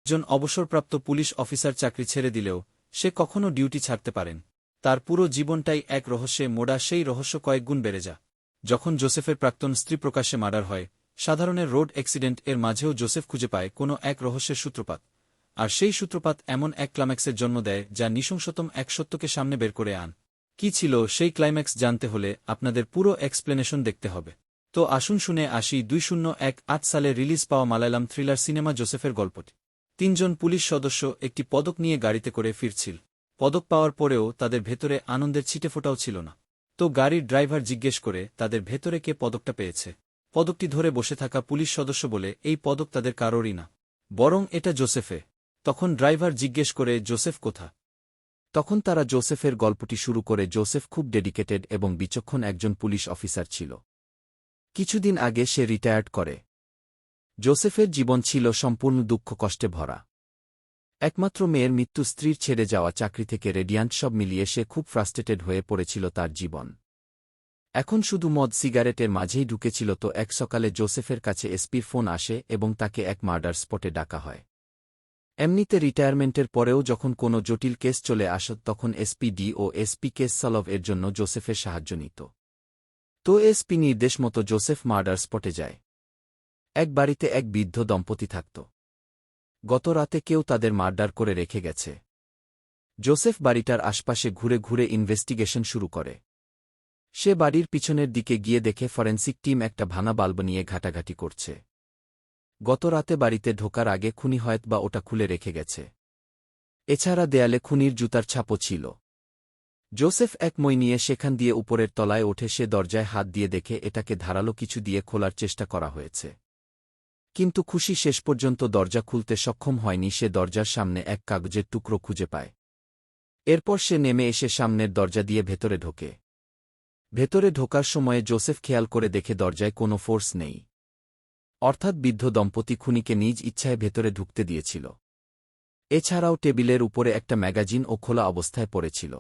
একজন অবসরপ্রাপ্ত police officer চাকরি ছেড়ে দিলেও সে কখনো ডিউটি ছাড়তে পারেন। তার পুরো জীবনটাই এক রহস্যে মোড়া, সেই রহস্য কয়েকগুণ বেড়ে যা যখন জোসেফের প্রাক্তন স্ত্রী প্রকাশ্যে মার্ডার হয়। সাধারণের রোড অ্যাক্সিডেন্ট এর মাঝেও জোসেফ খুঁজে পায় কোনো এক রহস্যের সূত্রপাত, আর সেই সূত্রপাত এমন এক ক্লাইম্যাক্সের জন্ম দেয় যা নৃশংসতম এক সত্যকে সামনে বের করে আন। কি ছিল সেই ক্লাইম্যাক্স জানতে হলে আপনাদের পুরো এক্সপ্লেনেশন দেখতে হবে। তো আসুন শুনে আসি 2018 সালে রিলিজ পাওয়া মালায়ালাম থ্রিলার সিনেমা জোসেফের গল্পটি। তিনজন পুলিশ সদস্য একটি পদক নিয়ে গাড়িতে করে ফিরছিল। পদক পাওয়ার পরেও তাদের ভেতরে আনন্দের ছিটেফোঁটাও ছিল না। তো গাড়ির ড্রাইভার জিজ্ঞেস করে তাদের ভেতরে কে পদকটা পেয়েছে। পদকটি ধরে বসে থাকা পুলিশ সদস্য বলে এই পদক তাদের কারোরই না, বরং এটা জোসেফে। তখন ড্রাইভার জিজ্ঞেস করে জোসেফ কোথা। তখন তারা জোসেফের গল্পটি শুরু করে। জোসেফ খুব ডেডিকেটেড এবং বিচক্ষণ একজন পুলিশ অফিসার ছিল। কিছুদিন আগে সে রিটায়ার্ড করে। জোসেফের জীবন ছিল সম্পূর্ণ দুঃখ কষ্টে ভরা। একমাত্র মেয়ের মৃত্যু, স্ত্রীর ছেড়ে যাওয়া চাকরি থেকে রেডিয়ান্ট, সব মিলিয়ে সে খুব ফ্রাস্ট্রেটেড হয়ে পড়েছিল তার জীবন। এখন শুধু মদ সিগারেটের মাঝেই ঢুকেছিল। তো এক সকালে জোসেফের কাছে এসপির ফোন আসে এবং তাকে এক মার্ডার স্পটে ডাকা হয়। এমনিতে রিটায়ারমেন্টের পরেও যখন কোনো জটিল কেস চলে আসত তখন এসপিডি ও এসপি কেস সলভ এর জন্য জোসেফের সাহায্য নিত। তো এসপি নির্দেশ মতো জোসেফ মার্ডার স্পটে যায়। এক বাড়িতে এক বৃদ্ধ দম্পতি থাকত। গত রাতে কেউ তাদের মার্ডার করে রেখে গেছে। জোসেফ বাড়িটার আশপাশে ঘুরে ঘুরে ইনভেস্টিগেশন শুরু করে। সে বাড়ির পিছনের দিকে গিয়ে দেখে ফরেন্সিক টিম একটা ভাঙা বাল্ব নিয়ে ঘাটাঘাটি করছে। গত রাতে বাড়িতে ঢোকার আগে খুনি হয়তবা ওটা খুলে রেখে গেছে। এছাড়া দেয়ালে খুনির জুতার ছাপও ছিল। জোসেফ এক মই নিয়ে সেখান দিয়ে উপরের তলায় ওঠে। সে দরজায় হাত দিয়ে দেখে এটাকে ধারালো কিছু দিয়ে খোলার চেষ্টা করা হয়েছে, কিন্তু খুশি শেষ পর্যন্ত দরজা খুলতে সক্ষম হয়নি। সে দরজার সামনে এক কাগজের টুকরো খুঁজে পায়। এরপর সে নেমে এসে সামনের দরজা দিয়ে ভেতরে ঢোকে। ভেতরে ঢোকার সময়ে জোসেফ খেয়াল করে দেখে দরজায় কোনো ফোর্স নেই, অর্থাৎ বৃদ্ধ দম্পতি খুনিকে নিজ ইচ্ছায় ভেতরে ঢুকতে দিয়েছিল। এছাড়াও টেবিলের উপরে একটা ম্যাগাজিন ও খোলা অবস্থায় পড়েছিল।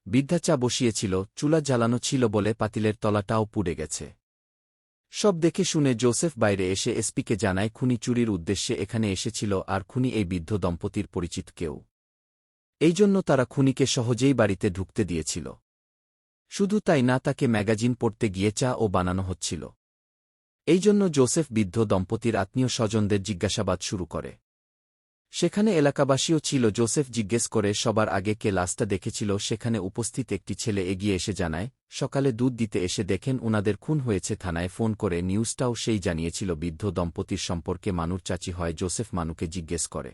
বৃদ্ধা চা বসিয়েছিল, চুলা জ্বালানো ছিল বলে পাতিলের তলাটাও পুড়ে গেছে। সব দেখে শুনে জোসেফ বাইরে এসে এসপিকে জানায় খুনি চুরির উদ্দেশ্যে এখানে এসেছিল, আর খুনি এই বৃদ্ধ দম্পতির পরিচিত কেউ। এই জন্য তারা খুনিকে সহজেই বাড়িতে ঢুকতে দিয়েছিল। শুধু তাই না, তাকে ম্যাগাজিন পড়তে গিয়ে চা ও বানানো হচ্ছিল। এই জন্য জোসেফ বৃদ্ধ দম্পতির আত্মীয় স্বজনদের জিজ্ঞাসাবাদ শুরু করে। সেখানে এলাকাবাসীও ছিল। জোসেফ জিজ্ঞেস করে সবার আগে কে লাশটা দেখেছিল। সেখানে উপস্থিত একটি ছেলে এগিয়ে এসে জানায় সকালে দুধ দিতে এসে দেখেন উনাদের খুন হয়েছে। থানায় ফোন করে নিউজটাও সেই জানিয়েছিল। বৃদ্ধ দম্পতির সম্পর্কে মানুর চাচি হয়। জোসেফ মানুকে জিজ্ঞেস করে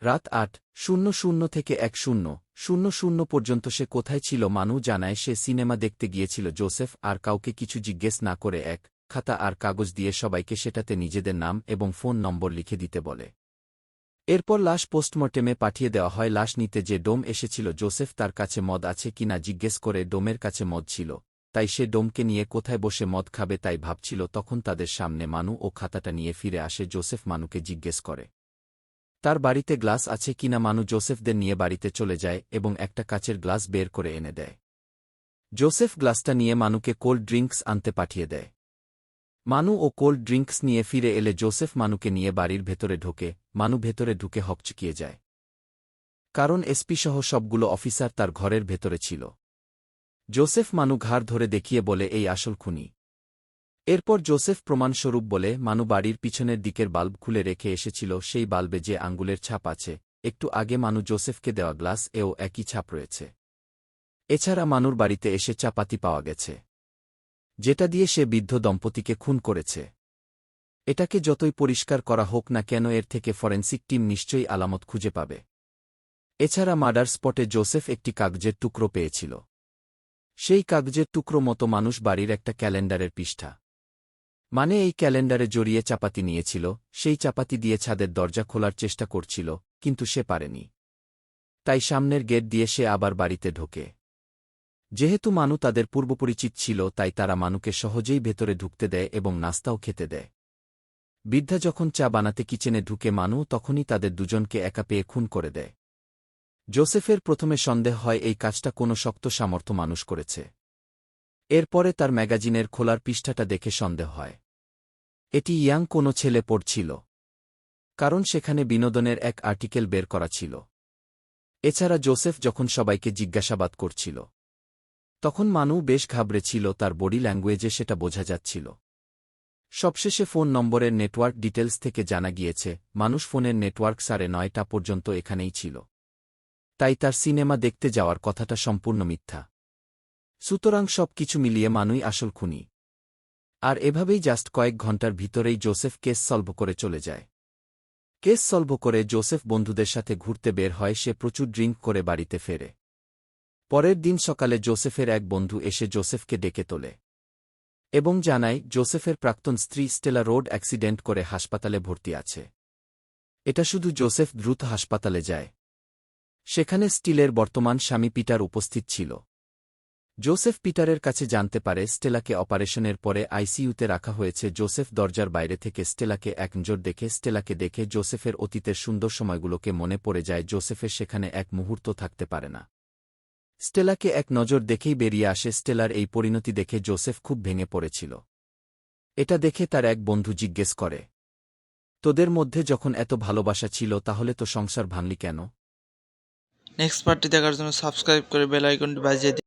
রাত 8:00 থেকে 1:00 পর্যন্ত সে কোথায় ছিল। মানু জানায় সে সিনেমা দেখতে গিয়েছিল। জোসেফ আর কাউকে কিছু জিজ্ঞেস না করে এক খাতা আর কাগজ দিয়ে সবাইকে সেটাতে নিজেদের নাম এবং ফোন নম্বর লিখে দিতে বলে। এরপর লাশ পোস্টমর্টেমে পাঠিয়ে দেওয়া হয়। লাশ নিতে যে ডোম এসেছিল, জোসেফ তার কাছে মদ আছে কিনা জিজ্ঞেস করে। ডোমের কাছে মদ ছিল, তাই সে ডোমকে নিয়ে কোথায় বসে মদ খাবে তাই ভাবছিল। তখন তাদের সামনে মানু ও খাতাটা নিয়ে ফিরে আসে। জোসেফ মানুকে জিজ্ঞেস করে তার বাড়িতে গ্লাস আছে কিনা। মানু জোসেফদের নিয়ে বাড়িতে চলে যায় এবং একটা কাচের গ্লাস বের করে এনে দেয়। জোসেফ গ্লাসটা নিয়ে মানুকে কোল্ড ড্রিঙ্কস আনতে পাঠিয়ে দেয়। মানু ও কোল্ড ড্রিঙ্কস নিয়ে ফিরে এলে জোসেফ মানুকে নিয়ে বাড়ির ভেতরে ঢোকে। মানু ভেতরে ঢুকে হকচকিয়ে যায়, কারণ এসপিসহ সবগুলো অফিসার তার ঘরের ভেতরে ছিল। জোসেফ মানু ঘাড় ধরে দেখিয়ে বলে এই আসল খুনি। এরপর জোসেফ প্রমাণস্বরূপ বলে মানু বাড়ির পিছনের দিকের বাল্ব খুলে রেখে এসেছিল। সেই বাল্বে যে আঙ্গুলের ছাপ আছে, একটু আগে মানু জোসেফকে দেওয়া গ্লাস এও একই ছাপ রয়েছে। এছাড়া মানুর বাড়িতে এসে চাপাতি পাওয়া গেছে, যেটা দিয়ে সে বৃদ্ধ দম্পতিকে খুন করেছে। এটাকে যতই পরিষ্কার করা হোক না কেন, এর থেকে ফরেন্সিক টিম নিশ্চয়ই আলামত খুঁজে পাবে। এছাড়া মার্ডার স্পটে জোসেফ একটি কাগজের টুকরো পেয়েছিল। সেই কাগজের টুকরো মতো মানুষ বাড়ির একটা ক্যালেন্ডারের পৃষ্ঠা, মানে এই ক্যালেন্ডারে জড়িয়ে চাপাতি নিয়েছিল। সেই চাপাতি দিয়ে ছাদের দরজা খোলার চেষ্টা করছিল, কিন্তু সে পারেনি। তাই সামনের গেট দিয়ে সে আবার বাড়িতে ঢোকে। যেহেতু মানু তাদের পূর্বপরিচিত ছিল, তাই তারা মানুকে সহজেই ভেতরে ঢুকতে দেয় এবং নাস্তাও খেতে দেয়। বৃদ্ধা যখন চা বানাতে কিচেনে ঢুকে, মানু তখনই তাদের দুজনকে একা পেয়ে খুন করে দেয়। জোসেফের প্রথমে সন্দেহ হয় এই কাজটা কোনো শক্ত সামর্থ্য মানুষ করেছে। এরপরে তার ম্যাগাজিনের খোলার পৃষ্ঠাটা দেখে সন্দেহ হয় এটি ইয়াং কোনো ছেলে পড়ছিল, কারণ সেখানে বিনোদনের এক আর্টিকেল বের করা ছিল। এছাড়া জোসেফ যখন সবাইকে জিজ্ঞাসাবাদ করছিল, তখন মানু বেশ ঘাবড়েছিল, তার বডি ল্যাঙ্গুয়েজে সেটা বোঝা যাচ্ছিল। সবশেষে ফোন নম্বরের নেটওয়ার্ক ডিটেলস থেকে জানা গিয়েছে, মানুষ ফোনের নেটওয়ার্ক 9:30 পর্যন্ত এখানেই ছিল। তাই তার সিনেমা দেখতে যাওয়ার কথাটা সম্পূর্ণ মিথ্যা। সুতরাং সব কিছু মিলিয়ে মানুই আসল খুনি। আর এভাবেই জাস্ট কয়েক ঘন্টার ভিতরেই জোসেফ কেস সলভ করে চলে যায়। কেস সলভ করে জোসেফ বন্ধুদের সাথে ঘুরতে বের হয়, সে প্রচুর ড্রিঙ্ক করে বাড়িতে ফেরে। পরের দিন সকালে জোসেফের এক বন্ধু এসে জোসেফকে ডেকে তোলে এবং জানায় জোসেফের প্রাক্তন স্ত্রী স্টেলা রোড অ্যাক্সিডেন্ট করে হাসপাতালে ভর্তি আছে। এটা শুধু জোসেফ দ্রুত হাসপাতালে যায়। সেখানে স্টিলের বর্তমান স্বামী পিটার উপস্থিত ছিল। জোসেফ পিটারের কাছে জানতে পারে স্টেলাকে অপারেশনের পরে আইসিইউতে রাখা হয়েছে। জোসেফ দরজার বাইরে থেকে স্টেলাকে এক নজর দেখে স্টেলাকে দেখে জোসেফের অতীতের সুন্দর সময়গুলোকে মনে পড়ে যায়। জোসেফের সেখানে এক মুহূর্ত থাকতে পারে না। স্টেলাকে এক নজর দেখেই বেরিয়ে আসে। স্টেলার এই পরিণতি দেখে জোসেফ খুব ভেঙে পড়েছিল। এটা দেখে তার এক বন্ধু জিজ্ঞেস করে, তোদের মধ্যে যখন এত ভালোবাসা ছিল তাহলে তো সংসার ভাঙলি কেন? নেক্সট পার্টটি দেখার জন্য সাবস্ক্রাইব করে বেল আইকনটি বাজিয়ে দিন।